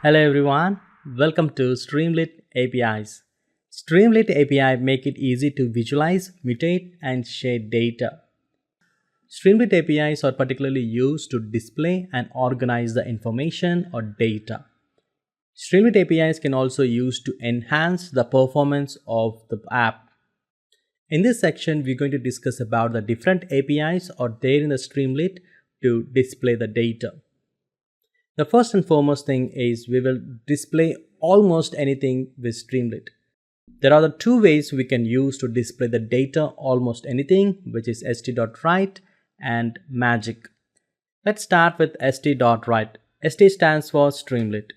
Hello everyone, welcome to Streamlit APIs. Streamlit API make it easy to visualize, mutate and share data. Streamlit APIs are particularly used to display and organize the information or data. Streamlit APIs can also used to enhance the performance of the app. In this section, we're going to discuss about the different APIs are there in the Streamlit to display the data. The first and foremost thing is we will display almost anything with Streamlit. There are the two ways we can use to display the data almost anything, which is st.write and magic. Let's start with st.write. St stands for Streamlit.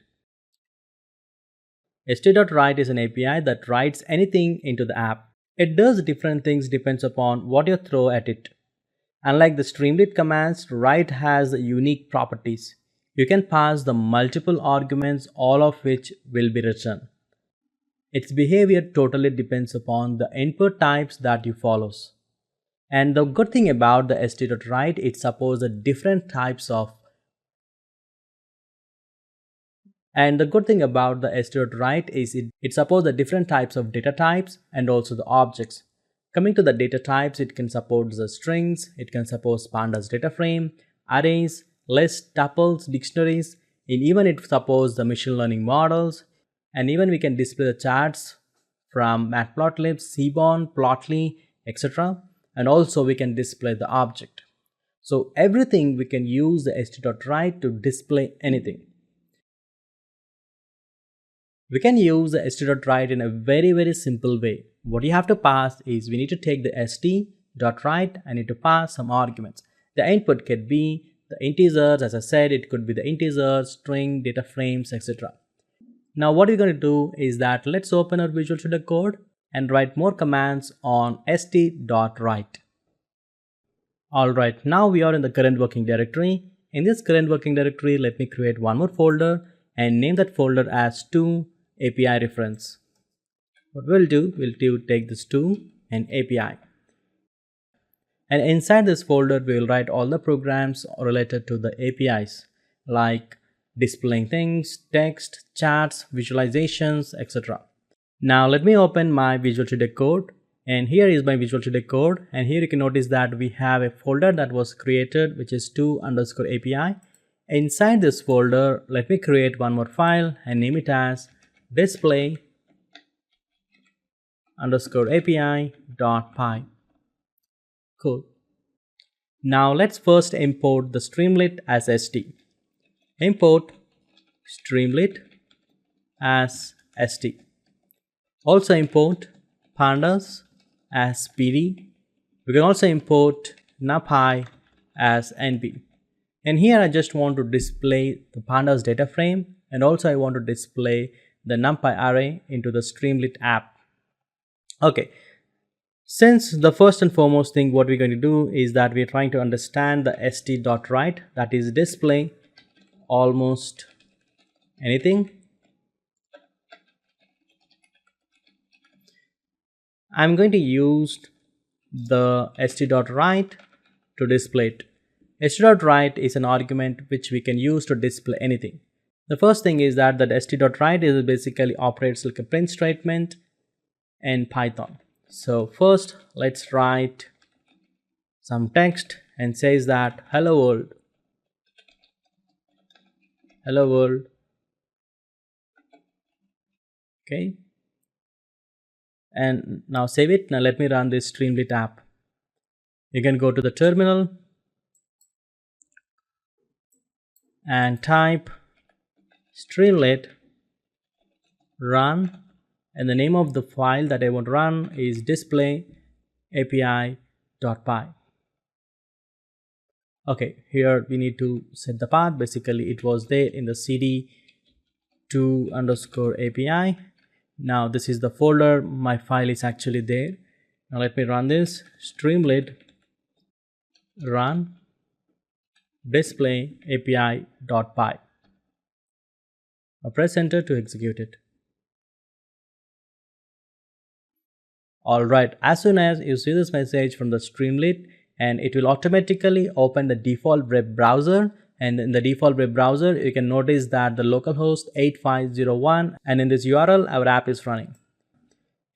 st.write is an API that writes anything into the app. It does different things depends upon what you throw at it. Unlike the Streamlit commands, write has unique properties. You can pass the multiple arguments, all of which will be written. Its behavior totally depends upon the input types that you follows. And the good thing about the st.write, it supports the different types of st.write is it supports the different types of data types and also the objects. Coming to the data types, it can support the strings, it can support pandas data frame, arrays, lists, tuples, dictionaries, and even it supports the machine learning models, and even we can display the charts from matplotlib, seaborn, plotly, etc. And also we can display the object. So everything we can use the st.write to display anything. We can use the st.write in a very simple way. What you have to pass is we need to take the st.write and need to pass some arguments. The input could be the integers, as I said, it could be the integers, string, data frames, etc. Now what we're going to do is that let's open our Visual Studio Code and write more commands on st.write. Alright, now we are in the current working directory. In this current working directory, let me create one more folder and name that folder as 2 API reference. What we'll do take this 2 and API. And inside this folder, we will write all the programs related to the APIs like displaying things, text, charts, visualizations, etc. Now let me open my Visual Studio Code, and here is my Visual Studio Code, and here you can notice that we have a folder that was created which is 2_API. Inside this folder, let me create one more file and name it as display_API.py. Cool. Now let's first import the Streamlit as st. Import Streamlit as st. Also import pandas as pd. We can also import numpy as np. And here I just want to display the pandas data frame, and also I want to display the numpy array into the Streamlit app. Okay. Since the first and foremost thing what we're going to do is that we're trying to understand the st.write, that is display almost anything. I'm going to use the st.write to display it. st.write is an argument which we can use to display anything. The first thing is that st.write is basically operates like a print statement in Python. So first let's write some text and says that hello world. Hello world. Okay. And now save it. Now let me run this Streamlit app. You can go to the terminal and type Streamlit run, and the name of the file that I want to run is display_API.py. Okay, here we need to set the path. Basically it was there in the cd 2_API. Now this is the folder, my file is actually there. Now let me run this Streamlit run display_API.py. Now press enter to execute it. Alright, as soon as you see this message from the Streamlit, and it will automatically open the default web browser And in the default web browser, you can notice that the localhost 8501, and in this URL our app is running.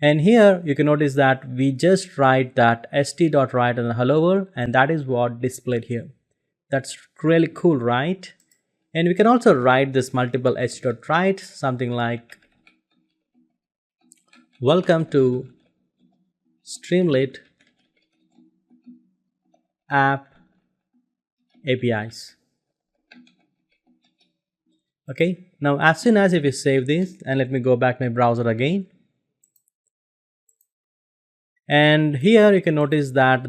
And here you can notice that we just write that st.write in the hello world, and that is what displayed here. That's really cool, right? And we can also write this multiple st.write, something like welcome to Streamlit app APIs. Okay, now as soon as if you save this, and let me go back my browser again. And here you can notice that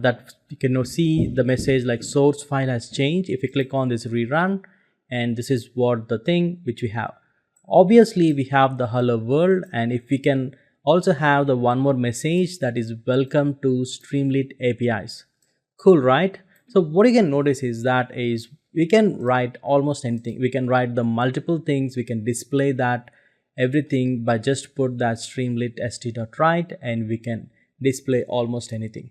you can see the message like source file has changed. If you click on this rerun, and this is what the thing which we have. Obviously we have the hello world, and if we can also have the one more message that is welcome to Streamlit APIs. Cool, right? So what you can notice is that is we can write almost anything. We can write the multiple things. We can display that everything by just put that Streamlit st.write, and we can display almost anything.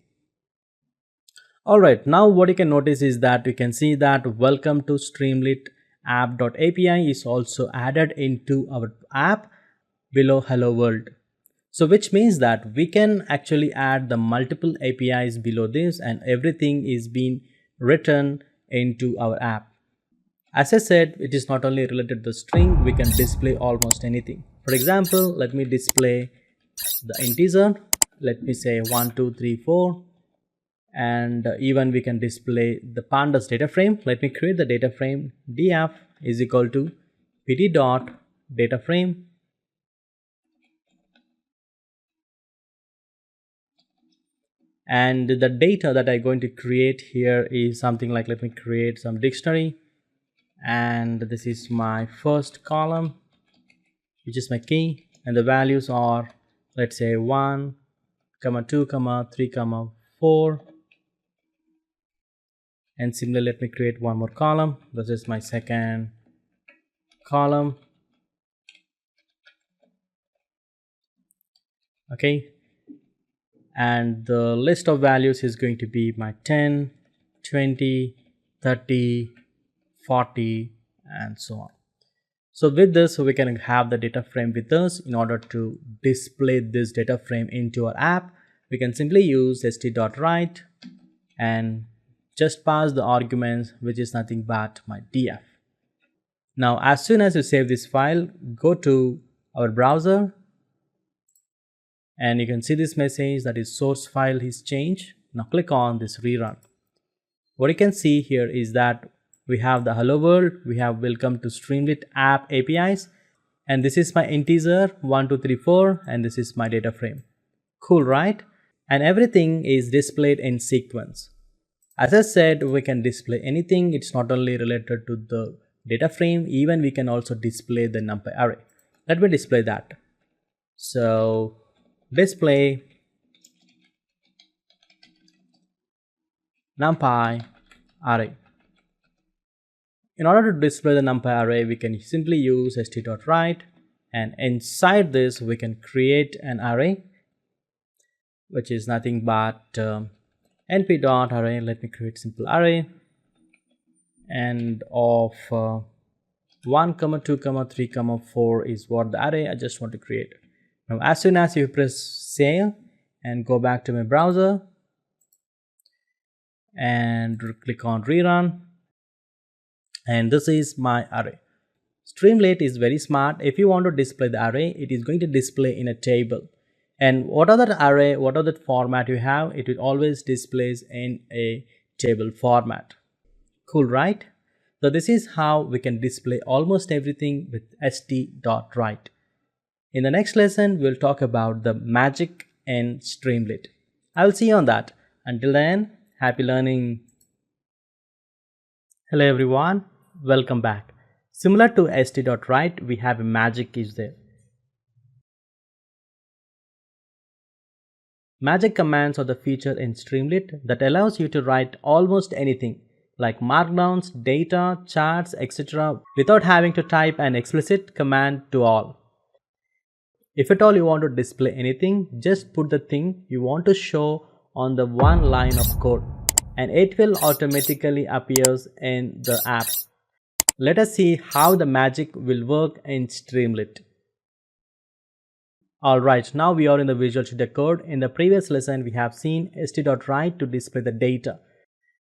Alright, now what you can notice is that you can see that welcome to Streamlit app.api is also added into our app below hello world. So which means that we can actually add the multiple APIs below this, and everything is being written into our app. As I said, it is not only related to the string, we can display almost anything. For example, let me display the integer. Let me say 1, 2, 3, 4, and even we can display the pandas data frame. Let me create the data frame. df is equal to pt dot data frame, and the data that I'm going to create here is something like, let me create some dictionary, and this is my first column, which is my key, and the values are, let's say 1, 2, 3, 4, and similarly let me create one more column. This is my second column. Okay, and the list of values is going to be my 10, 20, 30, 40, and so on. So with this, we can have the data frame with us. In order to display this data frame into our app, we can simply use st.write and just pass the arguments, which is nothing but my df. Now as soon as you save this file, go to our browser, and you can see this message that is source file is changed. Now click on this rerun. What you can see here is that we have the hello world, we have welcome to Streamlit app APIs, and this is my integer 1, 2, 3, 4, and this is my data frame. Cool, right? And everything is displayed in sequence. As I said, we can display anything. It's not only related to the data frame, even we can also display the numpy array. Let me display that. So display numpy array. In order to display the numpy array, we can simply use st.write, and inside this we can create an array, which is nothing but np.array. Let me create simple array, and of 1, 2, 3, 4 is what the array I just want to create. Now as soon as you press save and go back to my browser and click on rerun, and this is my array. Streamlit is very smart. If you want to display the array, it is going to display in a table, and whatever the array, whatever the format you have, it will always displays in a table format. Cool, right? So this is how we can display almost everything with st.write. In the next lesson, we'll talk about the magic in Streamlit. I'll see you on that. Until then, happy learning. Hello everyone, welcome back. Similar to st.write, we have a magic is there. Magic commands are the feature in Streamlit that allows you to write almost anything like markdowns, data, charts, etc. without having to type an explicit command to all. If at all you want to display anything, just put the thing you want to show on the one line of code, and it will automatically appears in the app. Let us see how the magic will work in Streamlit. Alright, now we are in the Visual Studio Code. In the previous lesson, we have seen st.write to display the data.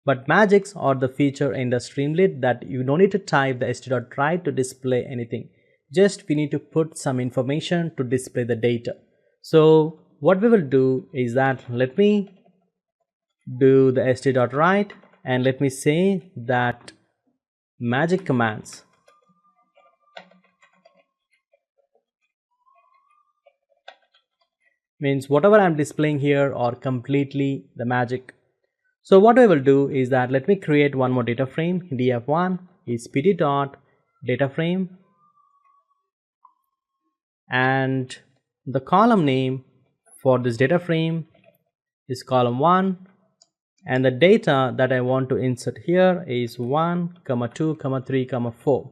But magics are the feature in the Streamlit that you don't need to type the st.write to display anything. Just we need to put some information to display the data. So what we will do is that let me do the st.write and let me say that magic commands. Means whatever I'm displaying here are completely the magic. So what I will do is that let me create one more data frame. df1 is pt dot data frame, and the column name for this data frame is column 1, and the data that I want to insert here is 1, 2, 3, 4.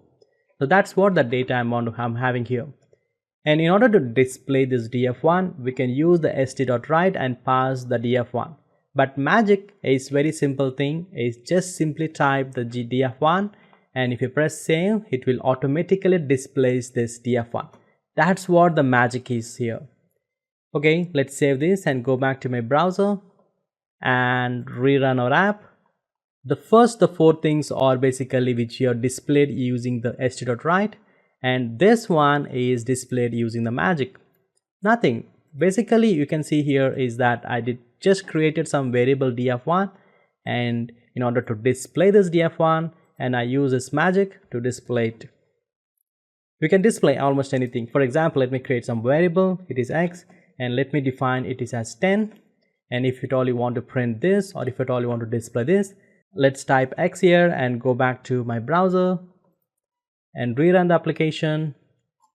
So that's what the data I'm having here. And in order to display this df1, we can use the st.write and pass the df1. But magic is very simple thing, is just simply type the df1, and if you press save, it will automatically display this df1. That's what the magic is here. Okay, let's save this and go back to my browser and rerun our app. The four things are basically which are displayed using the st.write, and this one is displayed using the magic. Nothing. Basically you can see here is that I just created some variable df1, and in order to display this df1, and I use this magic to display it. We can display almost anything. For example, let me create some variable, it is x, and let me define it is as 10. And if at all you want to print this, or if at all you want to display this, let's type x here and go back to my browser and rerun the application,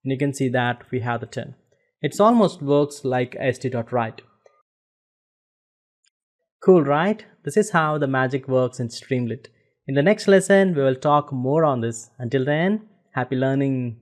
and you can see that we have the 10. It almost works like st.write. Cool, right? This is how the magic works in Streamlit. In the next lesson, we will talk more on this. Until then, happy learning.